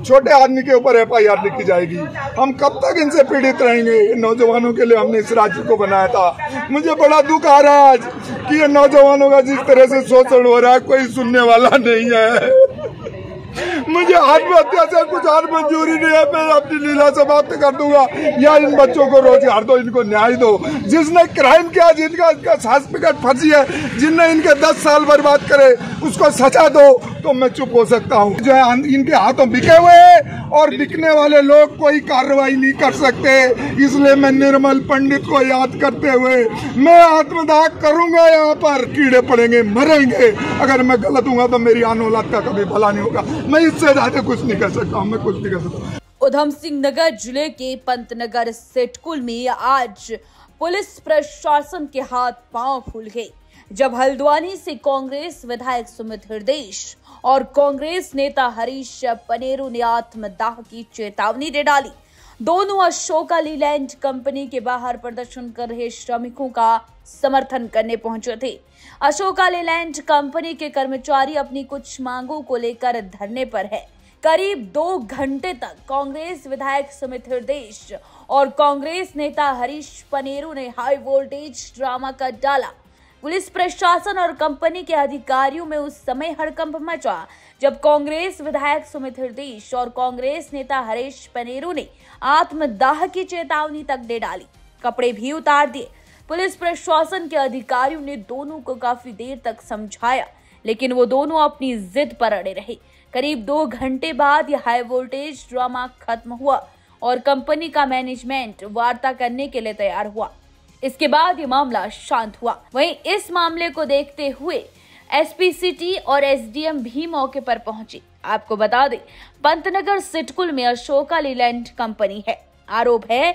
छोटे आदमी के ऊपर FIR लिखी जाएगी। हम कब तक इनसे पीड़ित रहेंगे? इन नौजवानों के लिए हमने इस राज्य को बनाया था। मुझे बड़ा दुख आ रहा है आज कि ये नौजवानों का जिस तरह से शोषण हो रहा है, कोई सुनने वाला नहीं है। मुझे आत्महत्या से कुछ और मंजूरी नहीं है। मैं अपनी लीला समाप्त कर दूंगा या इन बच्चों को रोजगार दो, इनको न्याय दो। जिसने क्राइम किया, जिनका सर्टिफिकेट फंसी है, जिनने इनके 10 साल बर्बाद करे, उसको सजा दो, तो मैं चुप हो सकता हूँ। जो है इनके हाथों बिके हुए हैं और बिकने वाले लोग कोई कार्रवाई नहीं कर सकते। इसलिए मैं निर्मल पंडित को याद करते हुए मैं आत्मदाह करूंगा। यहाँ पर कीड़े पड़ेंगे, मरेंगे। अगर मैं गलत हूँ तो मेरी आने औलाद का कभी भला नहीं होगा। मैं इससे ज्यादा कुछ नहीं कर सकता हूँ, मैं कुछ नहीं कर सकता। उधम सिंह नगर जिले के पंतनगर सिटकुल में आज पुलिस प्रशासन के हाथ पांव फूल गए जब हल्द्वानी से कांग्रेस विधायक सुमित हृदयेश और कांग्रेस नेता हरीश पनेरू ने आत्मदाह की चेतावनी दे डाली। दोनों अशोका लीलैंड कंपनी के बाहर प्रदर्शन कर रहे श्रमिकों का समर्थन करने पहुंचे थे। अशोका लीलैंड कंपनी के कर्मचारी अपनी कुछ मांगों को लेकर धरने पर है। करीब 2 घंटे तक कांग्रेस विधायक सुमित हृदयेश और कांग्रेस नेता हरीश पनेरू ने हाई वोल्टेज ड्रामा कर डाला। पुलिस प्रशासन और कंपनी के अधिकारियों में उस समय हड़कंप मचा जब कांग्रेस विधायक सुमित हृदयेश और कांग्रेस नेता हरीश पनेरू ने आत्मदाह की चेतावनी तक दे डाली, कपड़े भी उतार दिए। पुलिस प्रशासन के अधिकारियों ने दोनों को काफी देर तक समझाया, लेकिन वो दोनों अपनी जिद पर अड़े रहे। करीब 2 घंटे बाद यह हाई वोल्टेज ड्रामा खत्म हुआ और कंपनी का मैनेजमेंट वार्ता करने के लिए तैयार हुआ। इसके बाद ये मामला शांत हुआ। वहीं इस मामले को देखते हुए SP सिटी और SDM भी मौके पर पहुंचे। आपको बता दें, पंतनगर सिटकुल में अशोका लीलैंड कंपनी है। आरोप है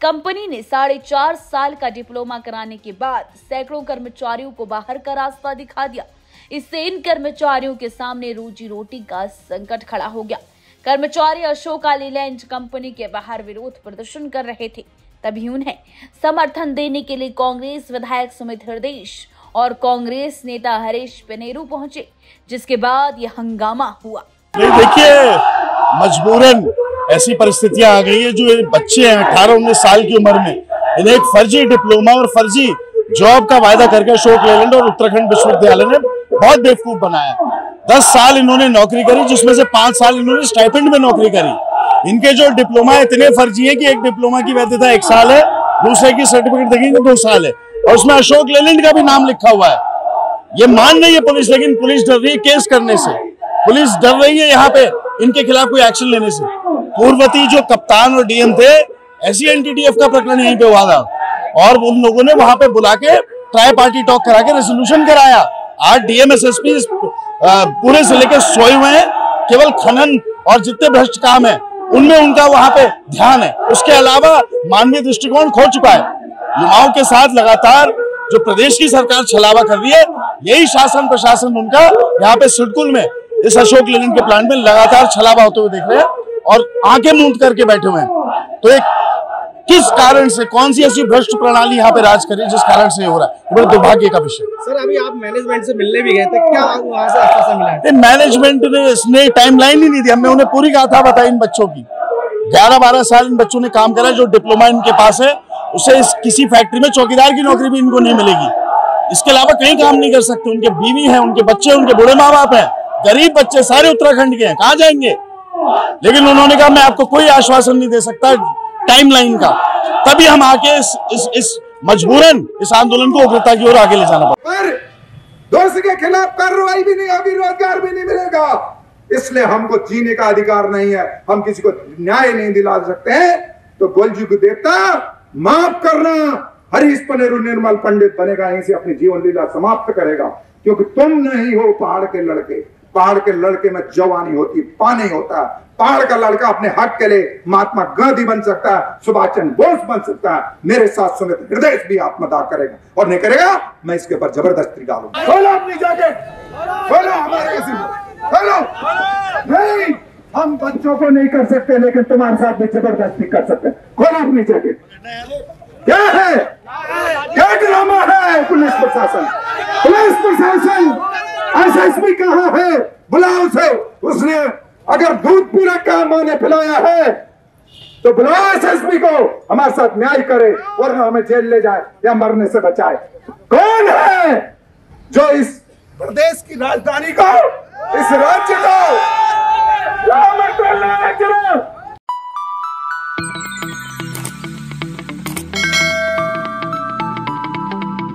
कंपनी ने 4.5 साल का डिप्लोमा कराने के बाद सैकड़ों कर्मचारियों को बाहर का रास्ता दिखा दिया। इससे इन कर्मचारियों के सामने रोजी रोटी का संकट खड़ा हो गया। कर्मचारी अशोका लीलैंड कंपनी के बाहर विरोध प्रदर्शन कर रहे थे। तभी उन्हें समर्थन देने के लिए कांग्रेस विधायक सुमित हृदयेश और कांग्रेस नेता हरीश पनेरू पहुंचे, जिसके बाद यह हंगामा हुआ। देखिए, मजबूरन ऐसी परिस्थितियां आ गई है। जो बच्चे हैं 18-19 साल की उम्र में, इन्हें एक फर्जी डिप्लोमा और फर्जी जॉब का वायदा करके अशोक लेलैंड और उत्तराखंड विश्वविद्यालय ने बहुत बेवकूफ बनाया। 10 साल इन्होंने नौकरी करी, जिसमें से 5 साल इन्होंने स्टाइपेंड में नौकरी करी। इनके जो डिप्लोमा इतने फर्जी है कि एक डिप्लोमा की वैधता 1 साल है, दूसरे की सर्टिफिकेट देखेंगे 2 साल है, और उसमें अशोक लेलैंड का भी नाम लिखा हुआ है। ये मान रही है पुलिस, लेकिन पुलिस डर रही है केस करने से। पुलिस डर रही है यहाँ पे इनके खिलाफ कोई एक्शन लेने से। पूर्ववती जो कप्तान और DM थे, ऐसी NTTF का प्रकरण यहीं पे हुआ था और उन लोगों ने वहां पे बुला के ट्राई पार्टी टॉक करा के रेजोल्यूशन कराया। आज DM SSP पूरे जिले के सोए हुए हैं। केवल खनन और जितने भ्रष्ट काम है उनमें उनका वहां पे ध्यान है। उसके अलावा मानवीय दृष्टिकोण खो चुका है। युवाओं के साथ लगातार जो प्रदेश की सरकार छलावा कर रही है, यही शासन प्रशासन उनका यहाँ पे सिडकुल में इस अशोक लेलैंड के प्लांट में लगातार छलावा होते हुए देख रहे हैं और आंखें मूंद करके बैठे हुए हैं। तो एक किस कारण से, कौन सी ऐसी भ्रष्ट प्रणाली यहाँ पे राज करे जिस कारण से हो रहा है, बड़े दुर्भाग्य का विषय। सर, अभी आप मैनेजमेंट से मिलने भी गए थे, क्या वहाँ से आश्वासन मिला है? मैनेजमेंट ने इसने टाइमलाइन ही नहीं दी। हमने उन्हें पूरी गाथा बताई इन बच्चों की। 11-12 साल इन बच्चों ने काम करा। जो डिप्लोमा इनके पास है उससे किसी फैक्ट्री में चौकीदार की नौकरी भी इनको नहीं मिलेगी। इसके अलावा कहीं काम नहीं कर सकते। उनके बीवी है, उनके बच्चे, उनके बूढ़े माँ बाप है, गरीब बच्चे सारे उत्तराखंड के हैं, कहाँ जाएंगे? लेकिन उन्होंने कहा मैं आपको कोई आश्वासन नहीं दे सकता टाइमलाइन का। तभी हम आके इस मजबूरन इस आंदोलन को उग्रता की ओर आगे ले जाना पड़ा। पर दोषी के खिलाफ कार्रवाई भी नहीं होगी, रोजगार भी नहीं मिलेगा। इसलिए हमको जीने का अधिकार नहीं है, हम किसी को न्याय नहीं दिला सकते हैं। तो गोलजी को देवता माफ करना, हरीश पनेरू निर्मल पंडित बनेगा, यहीं से अपनी जीवन लीला समाप्त करेगा। क्योंकि तुम नहीं हो पहाड़ के लड़के। पहाड़ के लड़के में जवानी होती, पानी होता है। पहाड़ का लड़का अपने हक के लिए महात्मा गांधी बन सकता है, सुभाष चंद्र बोस बन सकता है। मेरे साथ सुमित हृदयेश भी आत्मदाह करेगा, और नहीं करेगा मैं इसके ऊपर जबरदस्ती डालूंगा। खोलो अपनी जैकेट, खोलो हमारे किसी को, खोलो। नहीं, हम बच्चों को नहीं कर सकते, लेकिन तुम्हारे साथ भी जबरदस्ती कर सकते। खोलो अपनी जैकेट। क्या है, क्या ड्रामा है? पुलिस प्रशासन, पुलिस प्रशासन, SSP कहाँ है? बुलाओ उसे। उसने अगर दूध पीने का मां ने पिलाया है तो बुलाओ एसएसपी को, हमारे साथ न्याय करे, वरना हमें जेल ले जाए या मरने से बचाए। कौन है जो इस प्रदेश की राजधानी को, इस राज्य को